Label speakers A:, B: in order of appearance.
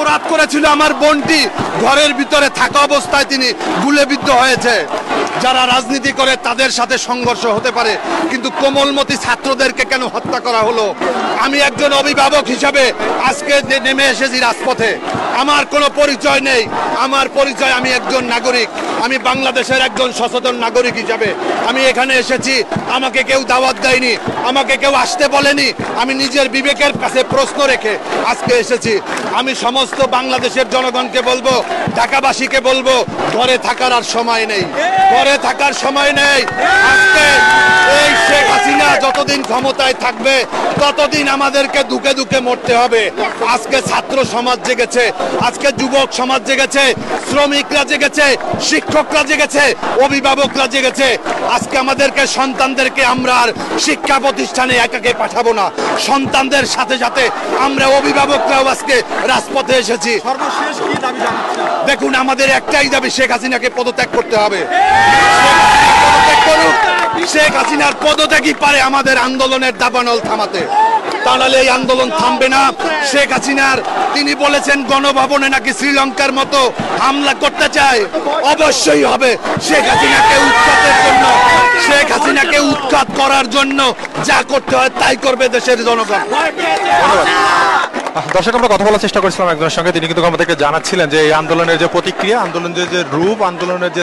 A: অপরাধ করেছিল আমার বোনটি, ঘরের ভিতরে থাকা অবস্থায় তিনি গুলিবিদ্ধ হয়েছে। যারা রাজনীতি করে তাদের সাথে সংঘর্ষ হতে পারে, কিন্তু কোমলমতি ছাত্রদেরকে কেন হত্যা করা হলো? আমি একজন অভিভাবক হিসাবে আজকে নেমে এসেছি রাজপথে। আমার কোনো পরিচয় নেই, আমার পরিচয় আমি একজন নাগরিক, আমি বাংলাদেশের একজন সচেতন নাগরিক হিসাবে আমি এখানে এসেছি। আমাকে কেউ দাওয়াত দেয়নি, আমাকে কেউ আসতে বলেনি, আমি নিজের বিবেকের কাছে প্রশ্ন রেখে আজকে এসেছি। আমি সমস্ত বাংলাদেশের জনগণকে বলবো, ঢাকাবাসীকে বলবো, ঘরে থাকার আর সময় নেই, ঘরে থাকার সময় নেই। আজকে এই শেখ হাসিনা যতদিন ক্ষমতায় থাকবে ততদিন আমাদেরকে দুকে দুকে মরতে হবে। আজকে ছাত্র সমাজ জেগেছে, আজকে যুবক সমাজ জেগেছে, শ্রমিকরা জেগেছে, শিক্ষকরা জেগেছে, অভিভাবকরা জেগেছে। আজকে আমাদেরকে সন্তানদেরকে আমরা আর শিক্ষা প্রতিষ্ঠানে একাকে পাঠাবো না, সন্তানদের সাথে সাথে আমরা অভিভাবকরাও আজকে রাজপথে এসেছি।
B: সর্বশেষ কি দাবি জানাচ্ছেন?
A: দেখুন, আমাদের একটাই দাবি, শেখ হাসিনাকে পদত্যাগ করতে হবে। পদত্যাগ করুক। শেখ হাসিনার পদত্যাগই পারে আমাদের আন্দোলনের দাবানল থামাতে, তা নাহলে এই আন্দোলন থামবে না। শেখ হাসিনার তিনি বলেছেন গণভবনে নাকি শ্রীলঙ্কার মতো হামলা করতে চায়, অবশ্যই হবে। শেখ হাসিনাকে উৎখাতের জন্য, শেখ হাসিনাকে উৎখাত করার জন্য যা করতে হয় তাই করবে দেশের জনগণ।
B: দর্শক, আমরা কথা বলার চেষ্টা করেছিলাম একজনের সঙ্গে, তিনি কিন্তু আমাদেরকে জানাচ্ছিলেন যে এই আন্দোলনের যে প্রতিক্রিয়া, আন্দোলনের যে রূপ, আন্দোলনের যে